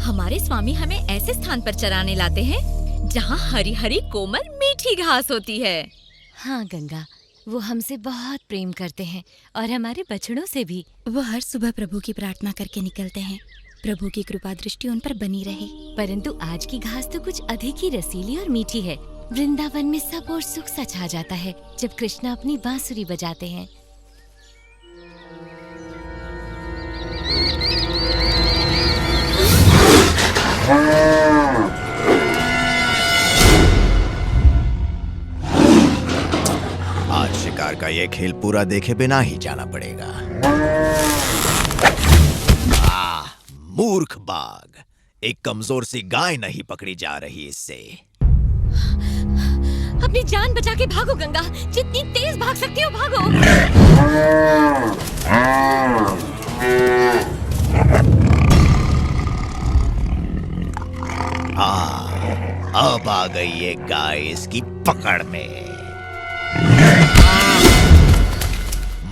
हमारे स्वामी हमें ऐसे स्थान पर चराने लाते हैं जहाँ हरी हरी कोमल मीठी घास होती है। हाँ गंगा, वो हमसे बहुत प्रेम करते हैं और हमारे बछड़ों से भी। वो हर सुबह प्रभु की प्रार्थना करके निकलते हैं, प्रभु की कृपा दृष्टि उन पर बनी रहे। परंतु आज की घास तो कुछ अधिक ही रसीली और मीठी है। वृंदावन में सब और सुख सा छा जाता है जब कृष्णा अपनी बांसुरी बजाते हैं। आज शिकार का ये खेल पूरा देखे बिना ही जाना पड़ेगा। मूर्ख बाघ, एक कमजोर सी गाय नहीं पकड़ी जा रही इससे। अपनी जान बचा के भागो गंगा, जितनी तेज भाग सकती हो भागो। अब आ गई ये गाय इसकी पकड़ में।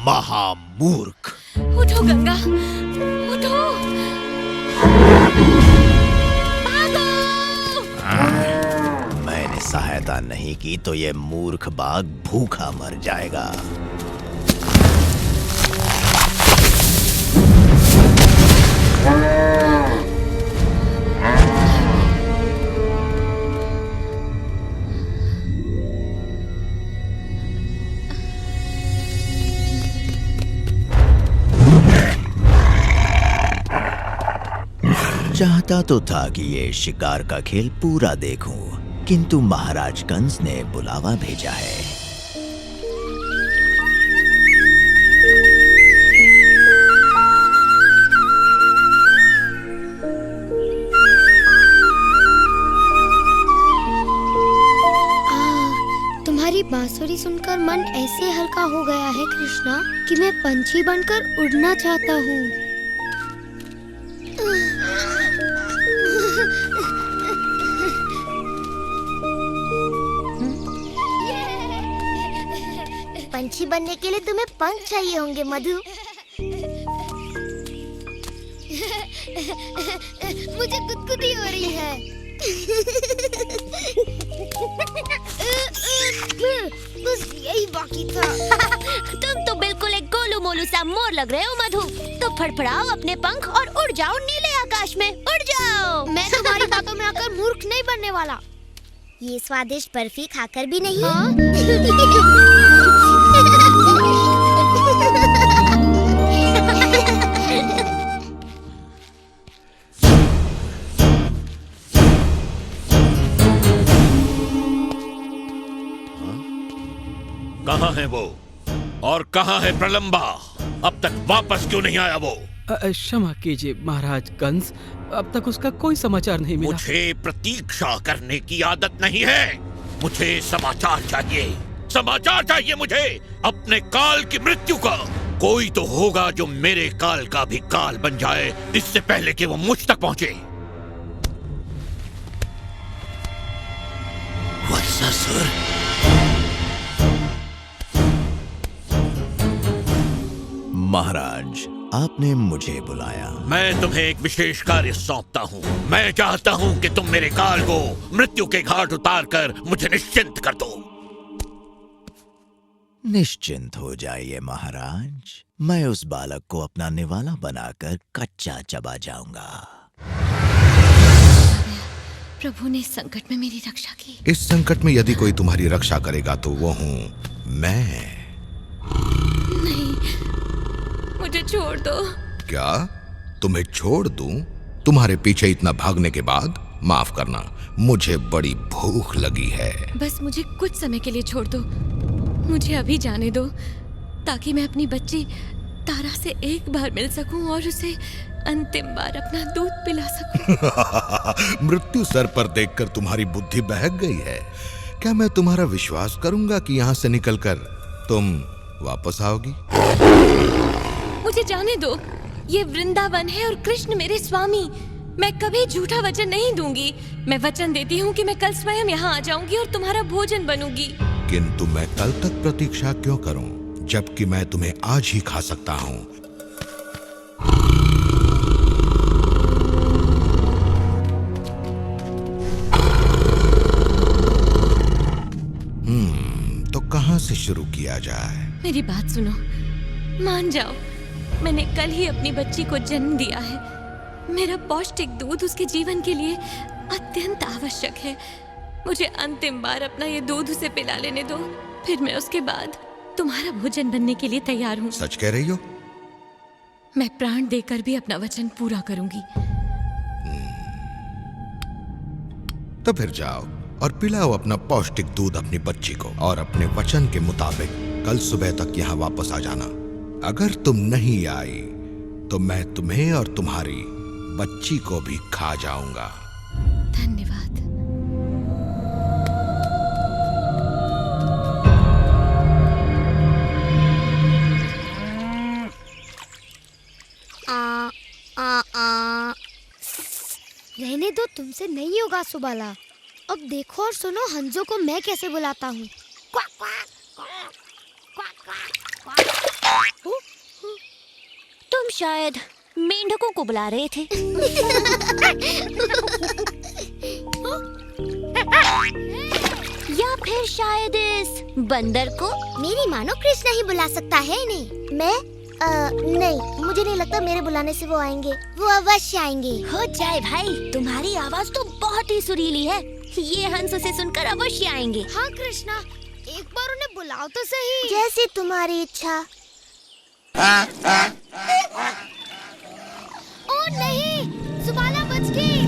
महामूर्ख। उठो गंगा, उठो। मैंने सहायता नहीं की तो ये मूर्ख बाघ भूखा मर जाएगा। चाहता तो था कि ये शिकार का खेल पूरा देखूं, किंतु महाराज कंस ने बुलावा भेजा है। तुम्हारी बांसुरी सुनकर मन ऐसे हल्का हो गया है कृष्णा कि मैं पंछी बनकर उड़ना चाहता हूँ। पंछी बनने के लिए तुम्हें पंख चाहिए होंगे मधु। मुझे गुदगुदी हो रही है। बस यही बाकी था। तुम तो बिल्कुल एक गोलू मोलू सा मोर लग रहे हो मधु। तो फड़फड़ाओ अपने पंख और उड़ जाओ नीले आकाश में, उड़ जाओ। मैं तुम्हारी बातों में आकर मूर्ख नहीं बनने वाला। ये स्वादिष्ट बर्फी खाकर भी नहीं। कहाँ है वो और कहाँ है प्रलंबा? अब तक वापस क्यों नहीं आया वो? क्षमा कीजिए महाराज कंस, अब तक उसका कोई समाचार नहीं मिला। मुझे प्रतीक्षा करने की आदत नहीं है। मुझे समाचार चाहिए, समाचार चाहिए मुझे अपने काल की मृत्यु का। कोई तो होगा जो मेरे काल का भी काल बन जाए इससे पहले कि वो मुझ तक पहुंचे। वत्सासुर, महाराज, आपने मुझे बुलाया। मैं तुम्हें एक विशेष कार्य सौंपता हूँ। मैं चाहता हूँ कि तुम मेरे काल को मृत्यु के घाट उतारकर मुझे निश्चिंत कर दो। निश्चिंत हो जाइए महाराज, मैं उस बालक को अपना निवाला बनाकर कच्चा चबा जाऊंगा। प्रभु ने इस संकट में मेरी रक्षा की। इस संकट में यदि कोई तुम्हारी रक्षा करेगा तो वो हूँ मैं। नहीं, मुझे छोड़ दो। क्या तुम्हें छोड़ दूं? तुम्हारे पीछे इतना भागने के बाद माफ करना, मुझे बड़ी भूख लगी है। बस मुझे कुछ समय के लिए छोड़ दो। मुझे अभी जाने दो ताकि मैं अपनी बच्ची तारा से एक बार मिल सकूं और उसे अंतिम बार अपना दूध पिला सकूं। मृत्यु सर पर देखकर तुम्हारी बुद्धि बहक गई है। क्या मैं तुम्हारा विश्वास करूंगा कि यहाँ से निकलकर तुम वापस आओगी? मुझे जाने दो। ये वृंदावन है और कृष्ण मेरे स्वामी। मैं कभी झूठा वचन नहीं दूंगी। मैं वचन देती हूँ कि मैं कल स्वयं यहाँ आ जाऊंगी और तुम्हारा भोजन बनूंगी। किंतु मैं कल तक प्रतीक्षा क्यों करूं, जबकि मैं तुम्हें आज ही खा सकता हूं। शुरू किया जाए। मेरी बात सुनो, मान जाओ, मैंने कल ही अपनी बच्ची को जन्म दिया है। मेरा पौष्टिक दूध उसके जीवन के लिए अत्यंत आवश्यक है। मुझे अंतिम बार अपना ये दूध उसे पिला लेने दो, फिर मैं उसके बाद तुम्हारा भोजन बनने के लिए तैयार हूँ। सच कह रही हो? मैं प्राण देकर भी अपना वचन पूरा करूंगी। तो फिर जाओ और पिलाओ अपना पौष्टिक दूध अपनी बच्ची को, और अपने वचन के मुताबिक कल सुबह तक यहाँ वापस आ जाना। अगर तुम नहीं आई तो मैं तुम्हें और तुम्हारी बच्ची को भी खा जाऊंगा। धन्यवाद। रहने दो, तुमसे नहीं होगा सुबाला। अब देखो और सुनो हंजो को मैं कैसे बुलाता हूँ। तुम शायद मेंढकों को बुला रहे थे। या फिर शायद इस बंदर को। मेरी मानो कृष्णा ही बुला सकता है इन्हें। मैं नहीं, मुझे नहीं लगता मेरे बुलाने से वो आएंगे। वो अवश्य आएंगे। हो जाए भाई, तुम्हारी आवाज तो बहुत ही सुरीली है। ये हंस उसे सुनकर अवश्य आएंगे। हाँ कृष्णा, एक बार उन्हें बुलाओ तो सही। जैसी तुम्हारी इच्छा। ओ नहीं, सुबाला बच गई।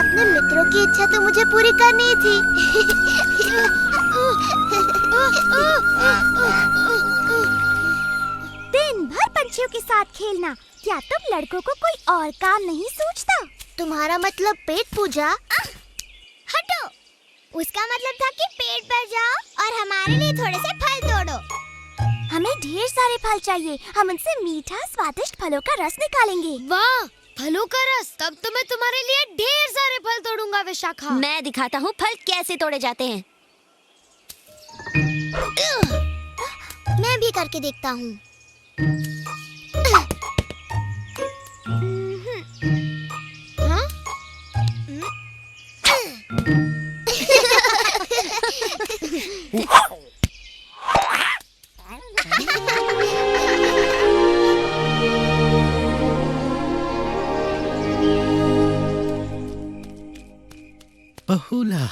अपने मित्रों की इच्छा तो मुझे पूरी करनी थी। दिन भर पंछियों के साथ खेलना, क्या तुम लड़कों को कोई और काम नहीं सूझता? तुम्हारा मतलब पेट पूजा? हटो, उसका मतलब था कि पेट भर जाओ और हमारे लिए थोड़े से फल तोड़ो। हमें ढेर सारे फल चाहिए। हम उनसे मीठा स्वादिष्ट फलों का रस निकालेंगे। वाह, फलों का रस! तब तो मैं तुम्हारे लिए ढेर सारे फल तोड़ूंगा विशाखा। मैं दिखाता हूँ फल कैसे तोड़े जाते हैं। मैं भी करके देखता हूँ। हाँ? बहुला,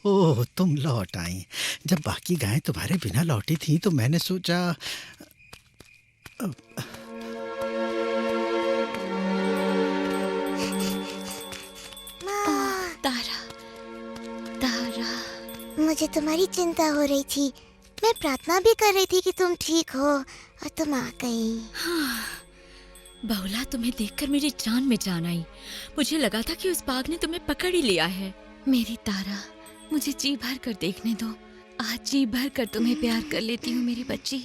ओह तुम लौट आई। जब बाकी गायें तुम्हारे बिना लौटी थी तो मैंने सोचा तारा, तारा, मुझे तुम्हारी चिंता हो रही थी। मैं प्रार्थना भी कर रही थी कि तुम ठीक हो और तुम आ गई। बहुला, तुम्हें देखकर मेरी जान में जान आई। मुझे लगा था कि उस बाघ ने तुम्हें पकड़ ही लिया है। मेरी तारा, मुझे जी भर कर देखने दो। आज जी भर कर तुम्हें प्यार कर लेती हूँ मेरी बच्ची।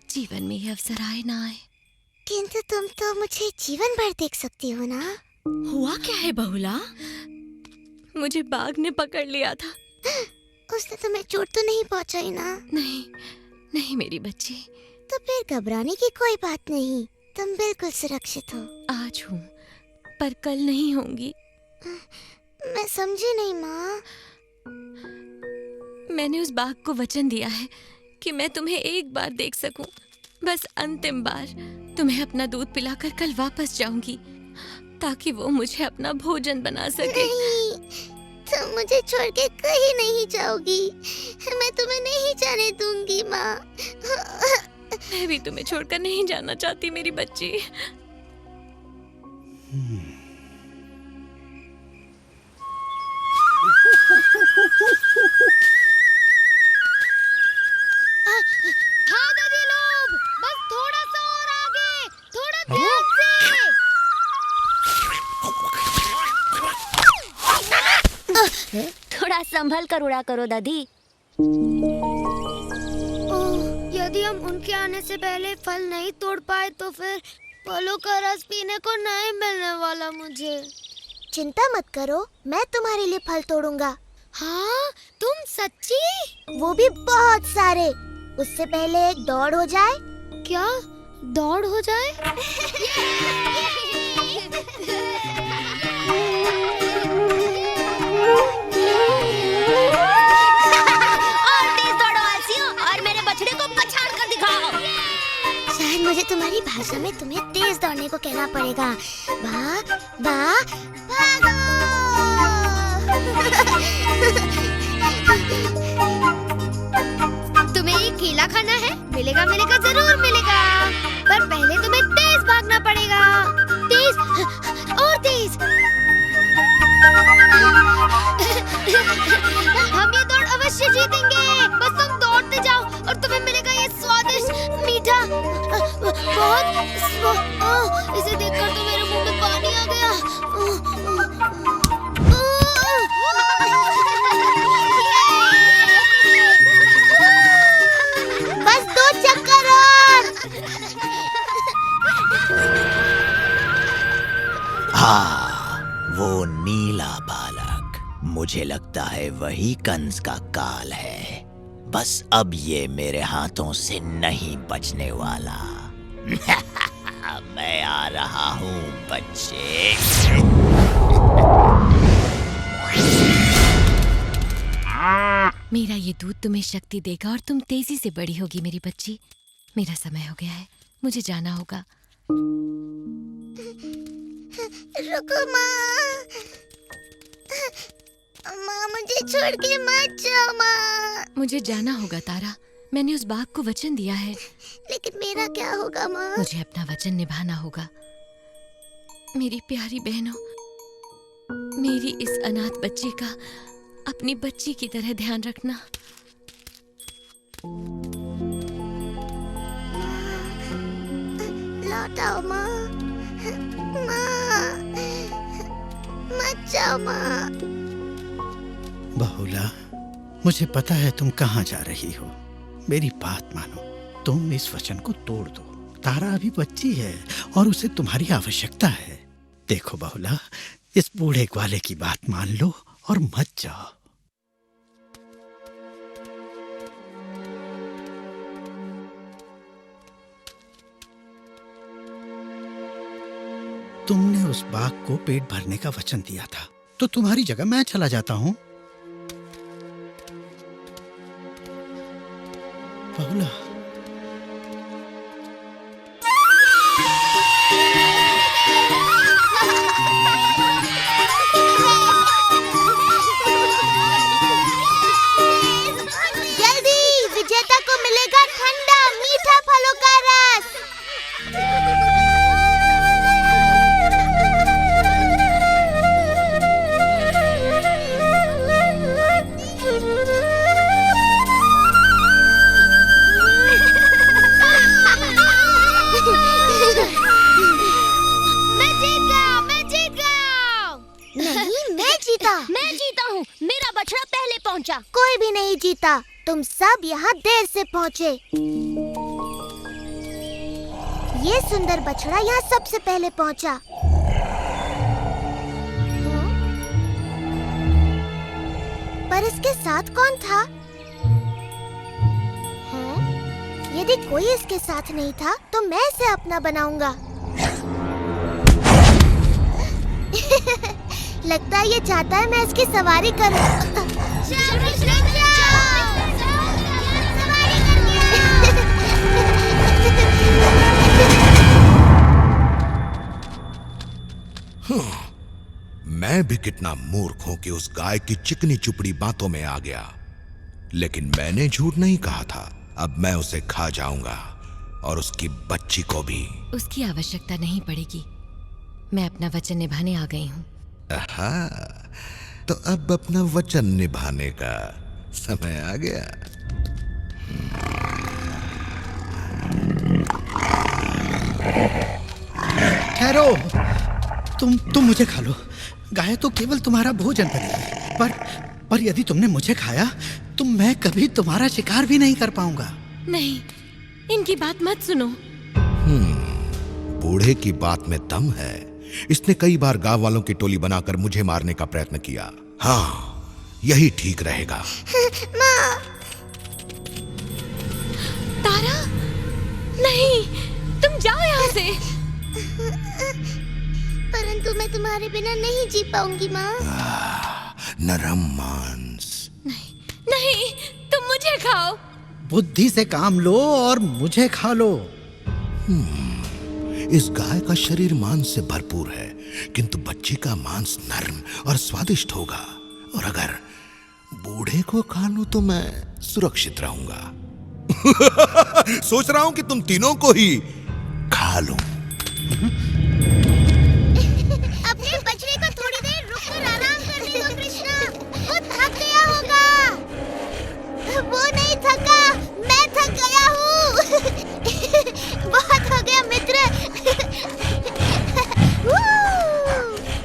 जीवन में ये अवसर आए ना आए। किंतु तुम तो मुझे जीवन भर देख सकती हो ना। हुआ क्या है बहुला? मुझे बाघ ने पकड़ लिया था। उसने तुम्हें चोट तो नहीं पहुंचाई ना? नहीं, नहीं मेरी बच्ची। तो फिर घबराने की कोई बात नहीं, तुम बिल्कुल सुरक्षित हो। आज हूँ, पर कल नहीं होंगी। मैं समझी नहीं माँ। मैंने उस बाघ को वचन दिया है कि मैं तुम्हें एक बार देख सकूं, बस अंतिम बार। तुम्हें अपना दूध पिलाकर कल वापस जाऊंगी, ताकि वो मुझे अपना भोजन बना सके। नहीं, तुम मुझे छोड़ के कहीं नहीं जाओगी। मैं तुम्हें नहीं जाने दूंगी माँ। मैं भी तुम्हें छोड़कर नहीं जाना चाहती मेरी बच्ची। हाँ दादी लोग, बस थोड़ा सा और आगे, थोड़ा ध्यान से। थोड़ा संभल कर उड़ा करो दादी। यदि हम उनके आने से पहले फल नहीं तोड़ पाए तो फिर फलों का रस पीने को नहीं मिलने वाला मुझे। चिंता मत करो, मैं तुम्हारे लिए फल तोड़ूंगा। हाँ, तुम सच्ची? वो भी बहुत सारे। उससे पहले एक दौड़ हो जाए। क्या दौड़ हो जाए? मुझे तुम्हारी भाषा में तुम्हें तेज दौड़ने को कहना पड़ेगा। बा बा भागो। तुम्हें ये केला खाना है? मिलेगा मिलेगा जरूर मिलेगा, पर पहले तुम्हें तेज भागना पड़ेगा। तेज और तेज। हम ये दौड़ अवश्य जीतेंगे, बस तुम दौड़ते जाओ और तुम्हें मिलेगा ये स्वादिष्ट मीठा बहुत इसे देखकर तो मेरे मुंह में पानी आ गया। बस 2 चक्कर और। हाँ, वो नीला बालक, मुझे लगता है वही कंस का काल है। बस अब ये मेरे हाथों से नहीं बचने वाला। मैं आ रहा हूँ बच्चे। मेरा ये दूध तुम्हें शक्ति देगा और तुम तेजी से बड़ी होगी मेरी बच्ची। मेरा समय हो गया है, मुझे जाना होगा। रुको माँ, माँ मुझे छोड़ के मत जाओ माँ। मुझे जाना होगा तारा, मैंने उस बाघ को वचन दिया है। लेकिन मेरा क्या होगा माँ? मुझे अपना वचन निभाना होगा। मेरी प्यारी बहनों, मेरी इस अनाथ बच्ची का अपनी बच्ची की तरह ध्यान रखना। लौटाओ माँ, माँ मत जाओ माँ। बहुला, मुझे पता है तुम कहाँ जा रही हो। मेरी बात मानो, तुम इस वचन को तोड़ दो। तारा अभी बच्ची है और उसे तुम्हारी आवश्यकता है। देखो बहुला, इस बूढ़े ग्वाले की बात मान लो और मत जाओ। तुमने उस बाघ को पेट भरने का वचन दिया था, तो तुम्हारी जगह मैं चला जाता हूं। बहुला, जल्दी, विजेता को मिलेगा ठंडा मीठा फलों का रस। मैं जीता हूँ, मेरा बछड़ा पहले पहुँचा। कोई भी नहीं जीता, तुम सब यहाँ देर से पहुँचे। ये सुंदर बछड़ा यहाँ सबसे पहले पहुँचा। पर इसके साथ कौन था? यदि कोई इसके साथ नहीं था, तो मैं इसे अपना बनाऊंगा। लगता है ये चाहता है मैं इसकी सवारी करूं। मैं भी कितना मूर्ख हूं कि उस गाय की चिकनी चुपड़ी बातों में आ गया। लेकिन मैंने झूठ नहीं कहा था। अब मैं उसे खा जाऊंगा और उसकी बच्ची को भी। उसकी आवश्यकता नहीं पड़ेगी, मैं अपना वचन निभाने आ गई हूँ। तो अब अपना वचन निभाने का समय आ गया। ठहरो, तुम मुझे खा लो। गाय तो केवल तुम्हारा भोजन बनेगी, पर यदि तुमने मुझे खाया तो मैं कभी तुम्हारा शिकार भी नहीं कर पाऊंगा। नहीं, इनकी बात मत सुनो। बूढ़े की बात में दम है। इसने कई बार गांव वालों की टोली बनाकर मुझे मारने का प्रयत्न किया। हाँ, यही ठीक रहेगा। माँ। तारा, नहीं, तुम जाओ यहाँ से। परंतु मैं तुम्हारे बिना नहीं जी पाऊंगी माँ। नरम मांस। नहीं, तुम मुझे खाओ। बुद्धि से काम लो और मुझे खा लो। इस गाय का शरीर मांस से भरपूर है, किंतु बच्ची का मांस नर्म और स्वादिष्ट होगा। और अगर बूढ़े को खा लूं तो मैं सुरक्षित रहूंगा। सोच रहा हूं कि तुम तीनों को ही खा लूं। अपने बछड़े को थोड़ी देर रुककर आराम करने दो कृष्णा, वो थक गया होगा। वो नहीं थका, मैं थक गया हूँ। बहुत हो गया मित्र।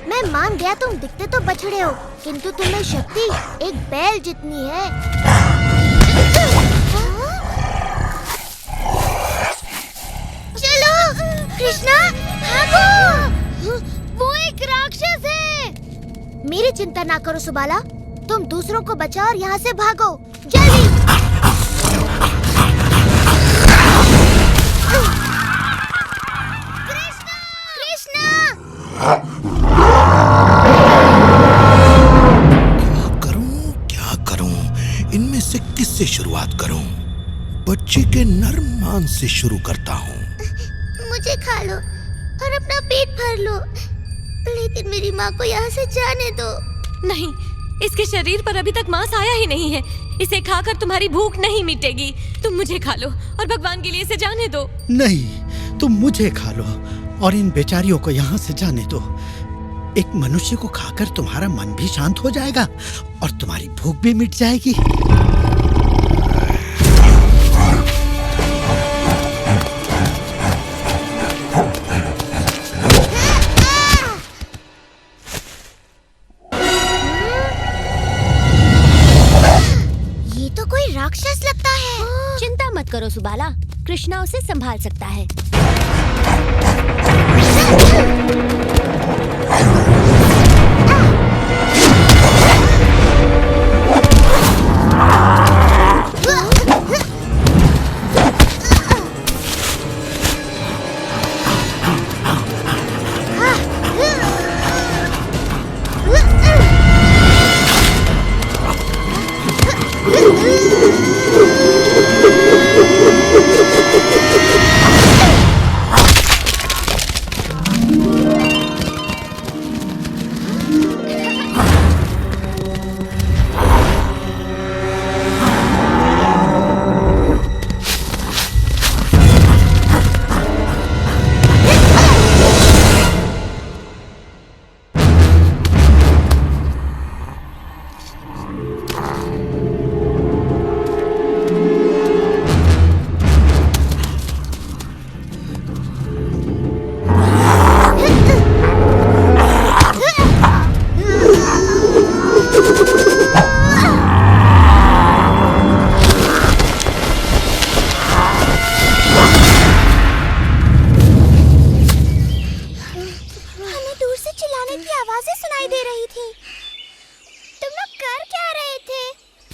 मैं मान गया तुम दिखते तो बछड़े हो, किंतु तुम्हें शक्ति एक बैल जितनी है। चलो कृष्णा, भागो। वो एक राक्षस है। मेरी चिंता ना करो सुबाला, तुम दूसरों को बचाओ और यहाँ से भागो जल्दी। कृष्णा, कृष्णा। क्या करूं? इनमें से किससे शुरुआत करूं? बच्ची के नर्म मांस से शुरू करता हूं। मुझे खा लो और अपना पेट भर लो, लेकिन मेरी माँ को यहाँ से जाने दो। नहीं, इसके शरीर पर अभी तक मांस आया ही नहीं है। इसे खाकर तुम्हारी भूख नहीं मिटेगी। तुम मुझे खा लो और भगवान के लिए इसे जाने दो। नहीं, तुम मुझे खा लो और इन बेचारियों को यहाँ से जाने दो। एक मनुष्य को खाकर तुम्हारा मन भी शांत हो जाएगा और तुम्हारी भूख भी मिट जाएगी। ये तो कोई राक्षस लगता है। चिंता मत करो सुबाला, कृष्णा उसे संभाल सकता है।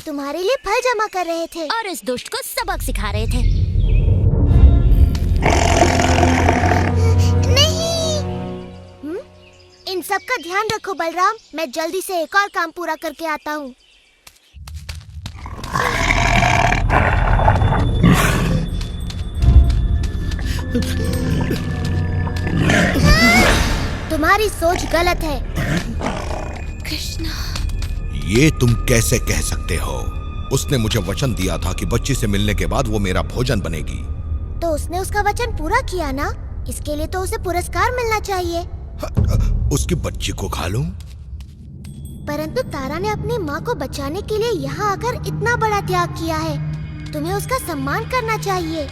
तुम्हारे लिए फल जमा कर रहे थे और इस दुष्ट को सबक सिखा रहे थे। नहीं। इन सब का ध्यान रखो बलराम, मैं जल्दी से एक और काम पूरा करके आता हूँ। तुम्हारी सोच गलत है। कृष्णा, ये तुम कैसे कह सकते हो? उसने मुझे वचन दिया था कि बच्ची से मिलने के बाद वो मेरा भोजन बनेगी। तो उसने उसका वचन पूरा किया ना, इसके लिए तो उसे पुरस्कार मिलना चाहिए। उसकी बच्ची को खा लूं? परंतु तारा ने अपनी माँ को बचाने के लिए यहाँ आकर इतना बड़ा त्याग किया है, तुम्हें उसका सम्मान करना चाहिए।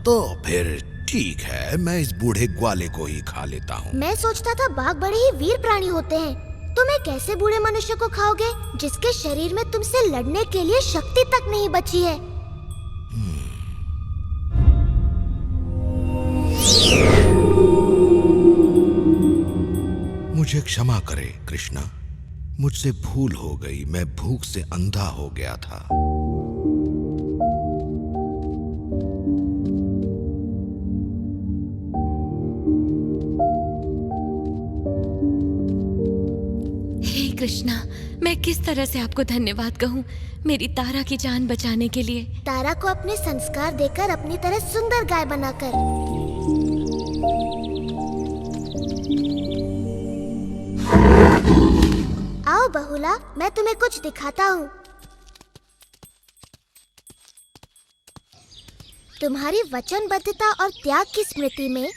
तो फिर ठीक है, मैं इस बूढ़े ग्वाले को ही खा लेता हूँ। मैं सोचता था बाघ बड़े ही वीर प्राणी होते हैं, तुम एक ऐसे बूढ़े मनुष्य को खाओगे जिसके शरीर में तुमसे लड़ने के लिए शक्ति तक नहीं बची है। मुझे क्षमा करे कृष्णा, मुझसे भूल हो गई, मैं भूख से अंधा हो गया था। हे कृष्णा, मैं किस तरह से आपको धन्यवाद कहूँ मेरी तारा की जान बचाने के लिए। तारा को अपने संस्कार देकर अपनी तरह सुंदर गाय बनाकर। आओ बहुला, मैं तुम्हें कुछ दिखाता हूँ। तुम्हारी वचनबद्धता और त्याग की स्मृति में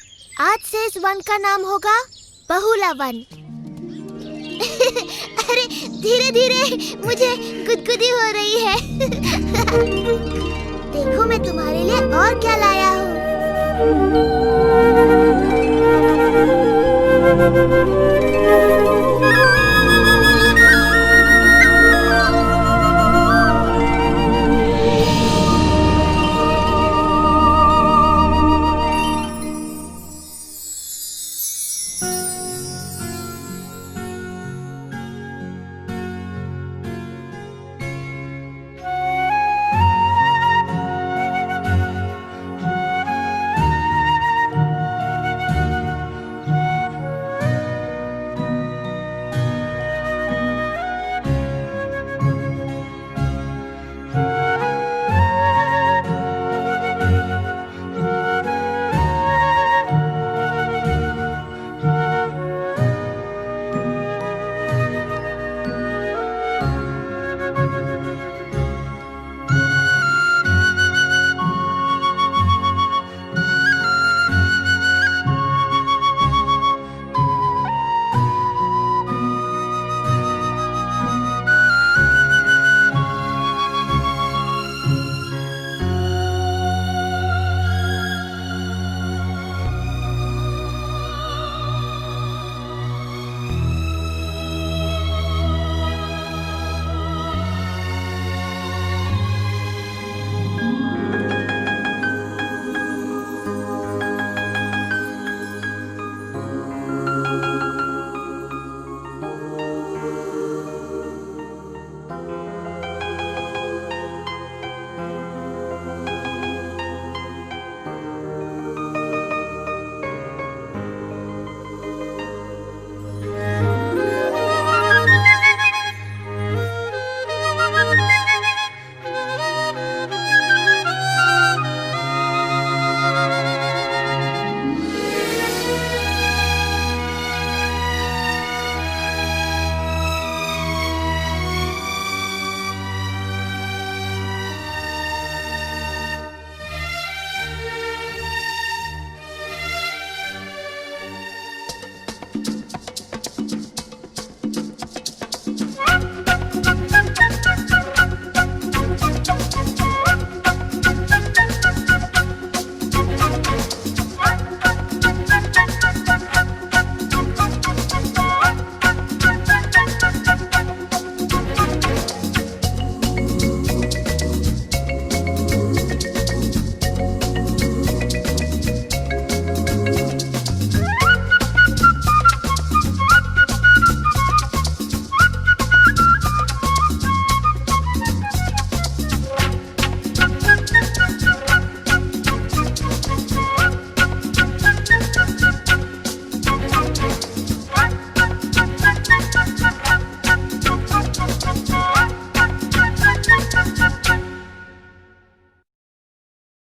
आज से इस वन का नाम होगा बहुला वन। अरे धीरे धीरे, मुझे गुदगुदी हो रही है। देखो मैं तुम्हारे लिए और क्या लाया हूँ।